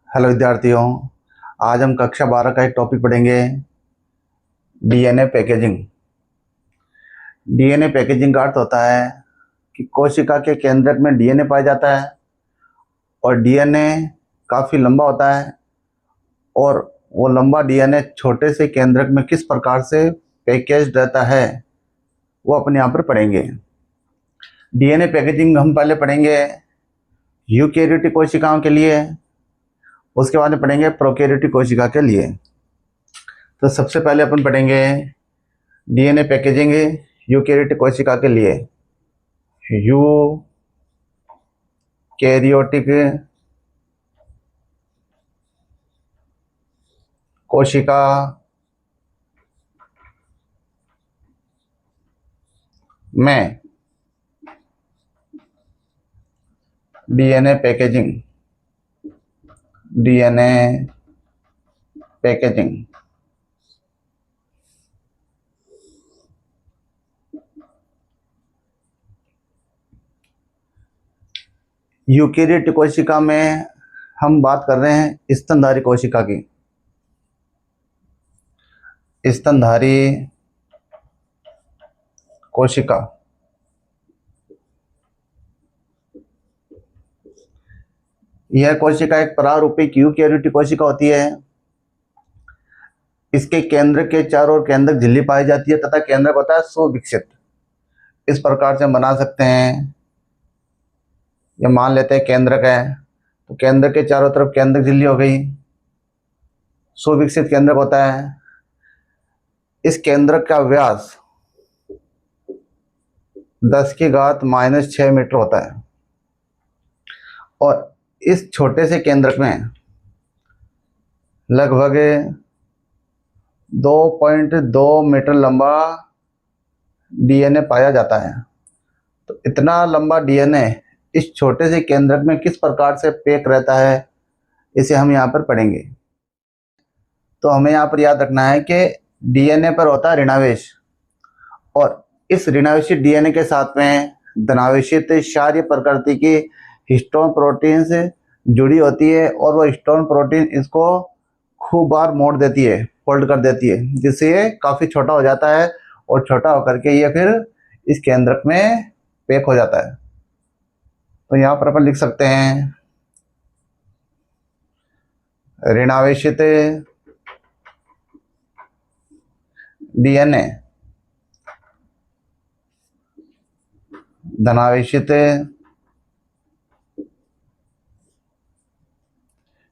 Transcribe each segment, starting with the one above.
Hello विद्यार्थियों। आज हम कक्षा 12 का एक टॉपिक पढ़ेंगे, डीएनए पैकेजिंग। डीएनए पैकेजिंग का अर्थ होता है कि कोशिका के केंद्रक में डीएनए पाया जाता है और डीएनए काफ़ी लंबा होता है और वो लंबा डीएनए छोटे से केंद्रक में किस प्रकार से पैकेज रहता है वो अपन यहाँ पर पढ़ेंगे। डीएनए पैकेजिंग हम पहले पढ़ेंगे यूकेरियोटिक कोशिकाओं के लिए, उसके बाद में पढ़ेंगे प्रोकैरियोटिक कोशिका के लिए। तो सबसे पहले अपन पढ़ेंगे डीएनए पैकेजिंग यूकेरियोटिक कोशिका के लिए। यूकेरियोटिक कोशिका में डीएनए पैकेजिंग यूकेरियोटिक कोशिका में हम बात कर रहे हैं स्तनधारी कोशिका की। स्तनधारी कोशिका यह कोशिका एक प्रारूपिक यूकेरियोटिक कोशिका होती है। इसके केंद्र के चारों ओर केंद्रक झिल्ली पाई जाती है तथा केंद्रक होता है सुविकसित। इस प्रकार से हम बना सकते हैं, ये मान लेते हैं केंद्रक है तो केंद्र के चारों तरफ केंद्रक झिल्ली हो गई, सुविकसित केंद्रक होता है। इस केंद्रक का व्यास 10⁻⁻⁶ मीटर होता है और इस छोटे से केंद्रक में लगभग 2.2 मीटर लंबा डीएनए पाया जाता है। तो इतना लंबा डीएनए इस छोटे से केंद्रक में किस प्रकार से पैक रहता है इसे हम यहाँ पर पढ़ेंगे। तो हमें यहाँ पर याद रखना है कि डीएनए पर होता है ऋणावेश और इस ऋणावेशित डीएनए के साथ में धनावेशित क्षारीय प्रकृति की हिस्टोन प्रोटीन से जुड़ी होती है और वो हिस्टोन प्रोटीन इसको खूब बार मोड़ देती है, फोल्ड कर देती है, जिससे ये काफ़ी छोटा हो जाता है और छोटा होकर के ये फिर इस केंद्रक में पैक हो जाता है। तो यहाँ पर अपन लिख सकते हैं ऋणावेशित डीएनए धनावेशित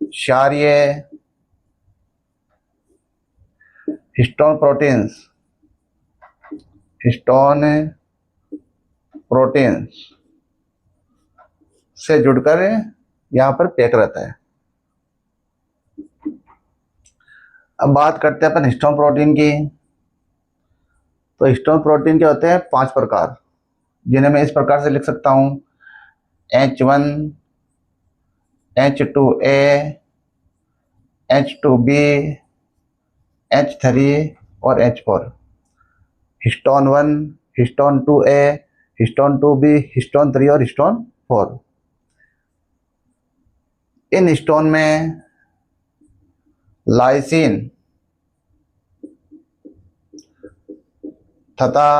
क्षारीय हिस्टोन प्रोटीन्स से जुड़कर यहाँ पर पैक रहता है। अब बात करते हैं अपन हिस्टोन प्रोटीन की। तो हिस्टोन प्रोटीन के होते हैं 5 प्रकार, जिन्हें मैं इस प्रकार से लिख सकता हूँ H1, H2A, H2B, H3 और H4। Histone 1, histone 2A, histone 2B, histone 3 और हिस्टोन 4। इन हिस्टोन में लाइसिन तथा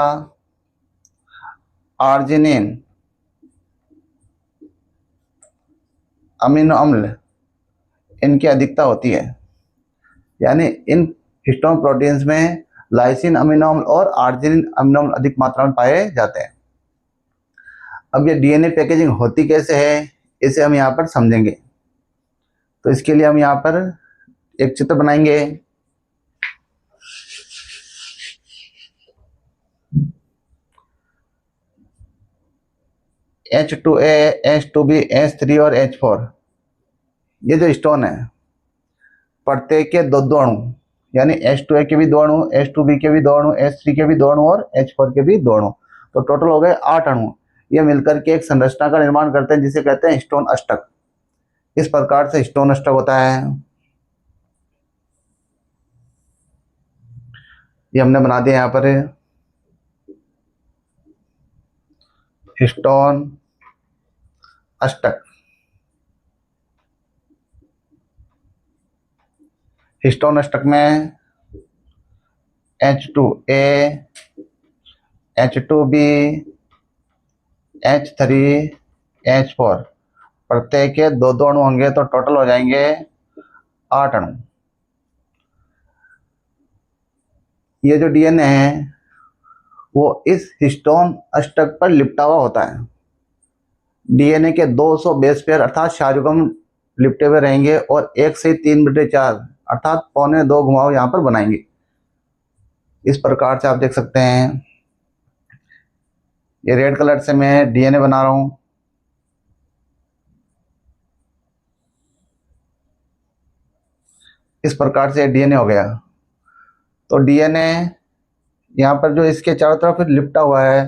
आर्जिनिन अमीनो अम्ल इनकी अधिकता होती है। यानी इन हिस्टोन प्रोटीन्स में लाइसिन अमीनो अम्ल और आर्जिनिन अमीनो अम्ल अधिक मात्रा में पाए जाते हैं। अब ये डीएनए पैकेजिंग होती कैसे है इसे हम यहाँ पर समझेंगे। तो इसके लिए हम यहाँ पर एक चित्र बनाएंगे। H2A, H2B, H3 और H4 ये जो स्टोन है, प्रत्येक के दो दो अणु, यानी H2A के भी 2 अणु, H2B के भी 2 अणु, H3 के भी 2 अणु और H4 के भी 2 अणु, तो टोटल हो गए 8 अणु। ये मिलकर के एक संरचना का निर्माण करते हैं जिसे कहते हैं स्टोन अष्टक। इस प्रकार से स्टोन अष्टक होता है। ये हमने बना दिया यहाँ पर स्टोन अष्टक। हिस्टोन अष्टक में H2A, H2B, H3, H4 प्रत्येक के दो दो अणु होंगे तो टोटल हो जाएंगे 8 अणु। ये जो डीएनए है वो इस हिस्टोन अष्टक पर लिपटा हुआ होता है। डीएनए के 200 बेस पेयर अर्थात शार्युगम लिपटे हुए रहेंगे और 1 से 3/4 अर्थात 1.25 घुमाव यहाँ पर बनाएंगे। इस प्रकार से आप देख सकते हैं, ये रेड कलर से मैं डीएनए बना रहा हूँ। इस प्रकार से डीएनए हो गया। तो डीएनए यहाँ पर जो इसके चारों तरफ लिपटा हुआ है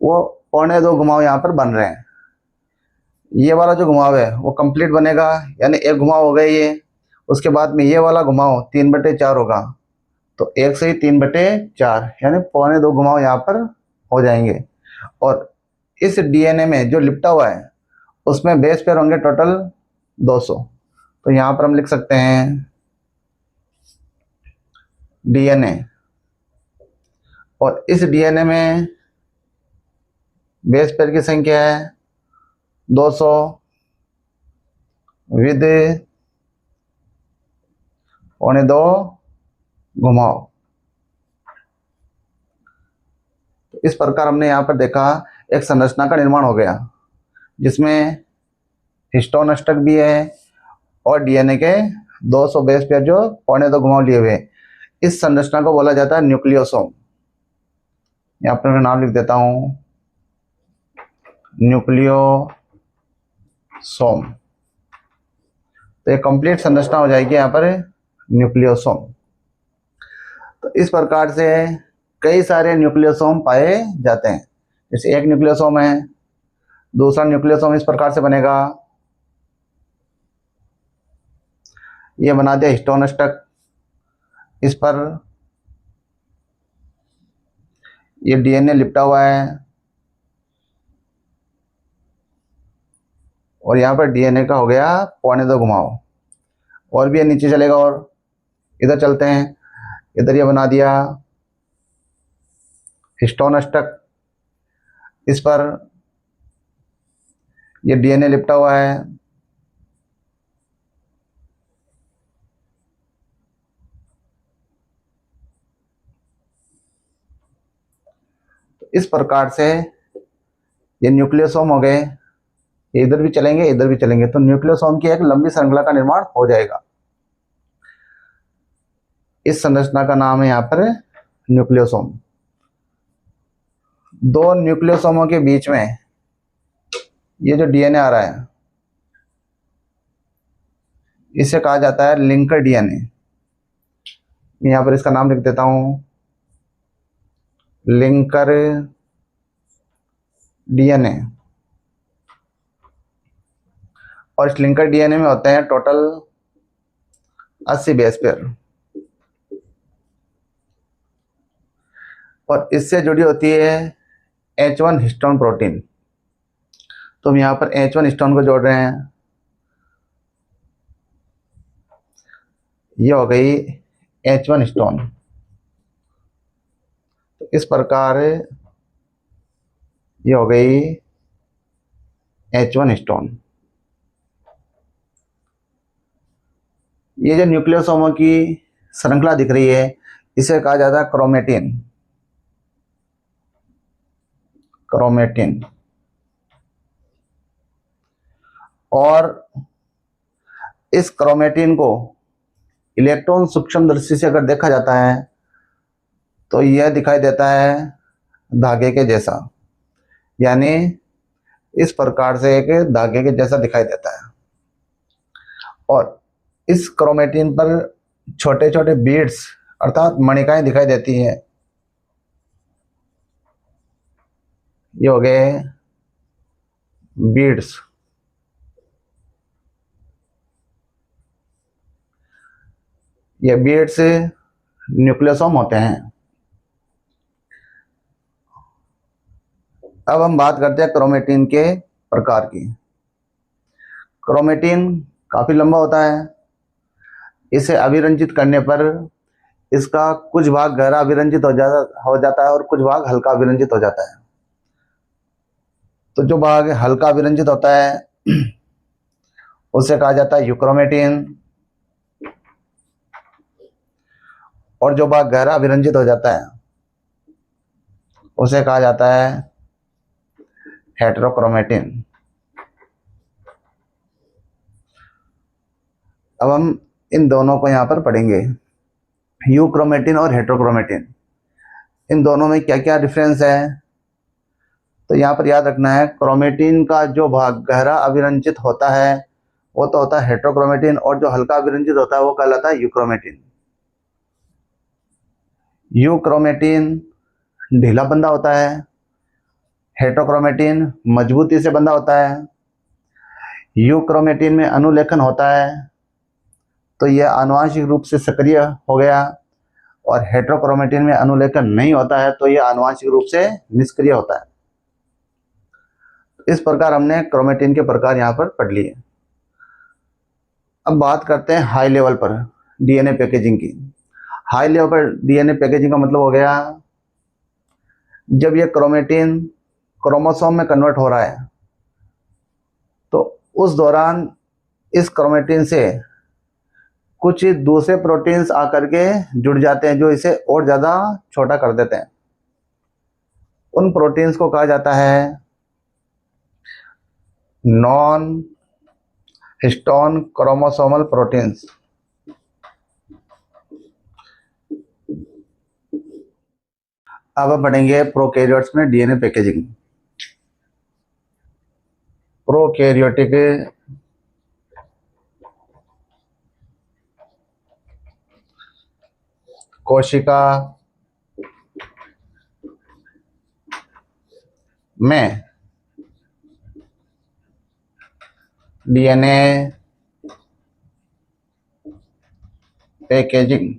वो 1.25 घुमाव यहाँ पर बन रहे हैं। ये वाला जो घुमाव है वो कंप्लीट बनेगा, यानी एक घुमाव हो गया ये। उसके बाद में ये वाला घुमाव 3/4 होगा, तो 1 से ही 3/4 यानी 1.25 घुमाव यहाँ पर हो जाएंगे। और इस डीएनए में जो लिपटा हुआ है उसमें बेस पेयर होंगे टोटल 200। तो यहाँ पर हम लिख सकते हैं डीएनए, और इस डीएनए में बेस पेयर की संख्या है 200 विद 1.25 घुमाव। इस प्रकार हमने यहाँ पर देखा एक संरचना का निर्माण हो गया जिसमें हिस्टोन अष्टक भी है और डीएनए के 200 बेस पेयर जो 1.25 घुमाव लिए हुए। इस संरचना को बोला जाता है न्यूक्लियोसोम। यहाँ पर मैं नाम लिख देता हूँ, न्यूक्लियोसोम। तो ये कंप्लीट संरचना हो जाएगी यहाँ पर न्यूक्लियोसोम। तो इस प्रकार से कई सारे न्यूक्लियोसोम पाए जाते हैं। जैसे एक न्यूक्लियोसोम है, दूसरा न्यूक्लियोसोम इस प्रकार से बनेगा। ये बना दिया हिस्टोन अष्टक, इस पर ये डीएनए लिपटा हुआ है और यहाँ पर डीएनए का हो गया 1.25 घुमाव। और भी ये नीचे चलेगा और इधर चलते हैं। इधर ये बना दिया हिस्टोन अष्टक, इस पर ये डीएनए लिपटा हुआ है। इस प्रकार से ये न्यूक्लियोसोम हो गए। इधर भी चलेंगे इधर भी चलेंगे, तो न्यूक्लियोसोम की एक लंबी श्रृंखला का निर्माण हो जाएगा। इस संरचना का नाम है यहाँ पर न्यूक्लियोसोम। दो न्यूक्लियोसोमों के बीच में ये जो डीएनए आ रहा है इसे कहा जाता है लिंकर डीएनए। मैं यहाँ पर इसका नाम लिख देता हूँ, लिंकर डीएनए। और इस लिंकर डीएनए में होते हैं टोटल 80 बेस पेयर, और इससे जुड़ी होती है H1 हिस्टोन प्रोटीन। तो हम यहाँ पर H1 हिस्टोन को जोड़ रहे हैं। ये हो गई H1 हिस्टोन। तो इस प्रकार ये हो गई H1 हिस्टोन। ये जो न्यूक्लियोसोमों की श्रृंखला दिख रही है इसे कहा जाता है क्रोमेटिन। क्रोमेटिन। और इस क्रोमेटिन को इलेक्ट्रॉन सूक्ष्मदर्शी से अगर देखा जाता है तो यह दिखाई देता है धागे के जैसा, यानी इस प्रकार से एक धागे के जैसा दिखाई देता है। और इस क्रोमेटिन पर छोटे छोटे बीड्स अर्थात मणिकाएं दिखाई देती हैं। ये हो गए बीड्स। ये बीड्स न्यूक्लियोसोम होते हैं। अब हम बात करते हैं क्रोमेटिन के प्रकार की। क्रोमेटिन काफी लंबा होता है। इसे अभिरंजित करने पर इसका कुछ भाग गहरा अभिरंजित हो जाता है और कुछ भाग हल्का अभिरंजित हो जाता है। तो जो भाग हल्का अभिरंजित होता है उसे कहा जाता है यूक्रोमेटिन, और जो भाग गहरा अभिरंजित हो जाता है उसे कहा जाता है हेटेरोक्रोमेटिन। अब हम इन दोनों को यहाँ पर पढ़ेंगे, यूक्रोमेटिन और हेटेरोक्रोमेटिन। इन दोनों में क्या क्या डिफरेंस है, तो यहाँ पर याद रखना है, क्रोमेटिन का जो भाग गहरा अभिरंजित होता है वो तो होता है हेटेरोक्रोमेटिन, और जो हल्का अभिरंजित होता है वो कहलाता है यूक्रोमेटिन। यूक्रोमेटिन ढीला बंधा होता है, हेटेरोक्रोमेटिन मजबूती से बंधा होता है। यूक्रोमेटिन में अनुलेखन होता है तो यह आनुवंशिक रूप से सक्रिय हो गया, और हेटेरोक्रोमेटिन में अनुलेखन नहीं होता है तो यह आनुवंशिक रूप से निष्क्रिय होता है। इस प्रकार हमने क्रोमेटिन के प्रकार यहाँ पर पढ़ लिए। अब बात करते हैं हाई लेवल पर डीएनए पैकेजिंग की। हाई लेवल पर डीएनए पैकेजिंग का मतलब हो गया, जब यह क्रोमेटिन क्रोमोसोम में कन्वर्ट हो रहा है तो उस दौरान इस क्रोमेटिन से कुछ दूसरे प्रोटीन्स आकर के जुड़ जाते हैं जो इसे और ज़्यादा छोटा कर देते हैं। उन प्रोटीन्स को कहा जाता है नॉन हिस्टोन क्रोमोसोमल प्रोटीन्स। अब हम पढ़ेंगे प्रोकैरियोट्स में डीएनए पैकेजिंग। प्रोकैरियोटिक कोशिका में डीएनए पैकेजिंग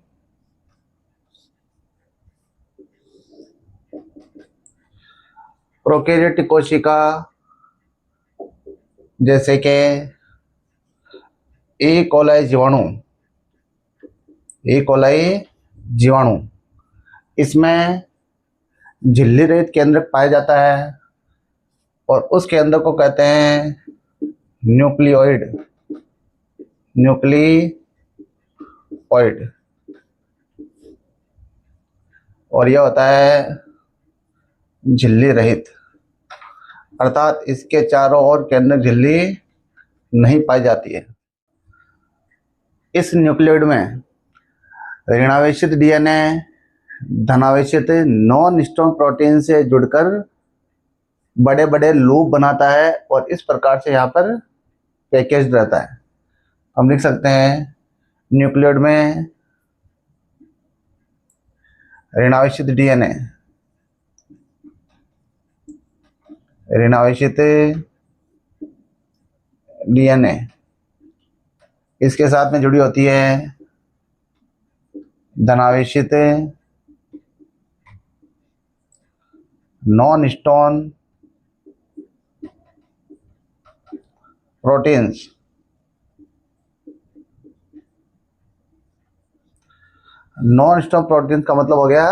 प्रोकैरियोटिक कोशिका जैसे कि ई कोलाई जीवाणु, इसमें झिल्ली रहित केंद्रक पाया जाता है और उस केंद्र को कहते हैं न्यूक्लियोइड। और यह होता है झिल्ली रहित, अर्थात इसके चारों ओर केंद्रक झिल्ली नहीं पाई जाती है। इस न्यूक्लियोइड में ऋणावेशित डीएनए धनावेशित नॉन हिस्टोन प्रोटीन से जुड़कर बड़े बड़े लूप बनाता है और इस प्रकार से यहाँ पर पैकेज रहता है। हम लिख सकते हैं न्यूक्लियोइड में ऋणावेशित डीएनए इसके साथ में जुड़ी होती है धनावेशित non histone proteins. Non histone protein का मतलब हो गया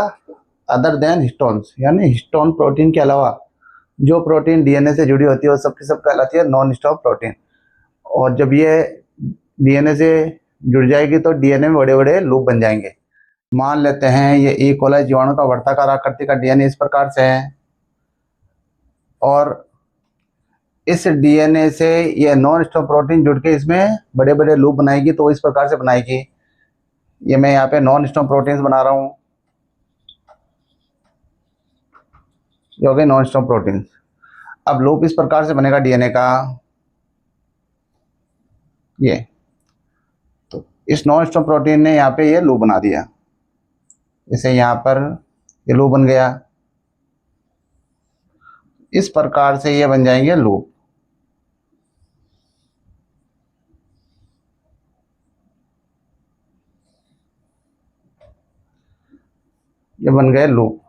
अदर देन हिस्टोन्स, यानी हिस्टोन प्रोटीन के अलावा जो प्रोटीन डीएनए से जुड़ी होती है वो सबकी सब कहलाती है नॉन हिस्टोन प्रोटीन। और जब ये डीएनए से जुड़ जाएगी तो डीएनए में बड़े बड़े लूप बन जाएंगे। मान लेते हैं ये ई कोलाई जीवाणु का वर्ताकार आकृति का डीएनए इस प्रकार से है और इस डीएनए से ये नॉन हिस्टोन प्रोटीन जुड़ के इसमें बड़े बड़े लूप बनाएगी, तो इस प्रकार से बनाएगी। ये मैं यहाँ पे नॉन हिस्टोन प्रोटीन्स बना रहा हूँ, ये हो गए नॉन हिस्टोन प्रोटीन्स। अब लूप इस प्रकार से बनेगा डीएनए का, ये तो इस नॉन हिस्टोन प्रोटीन ने यहाँ पे ये लूप बना दिया, इसे यहाँ पर ये लूप बन गया। इस प्रकार से ये बन जाएंगे लूप। ये बन गए लूप।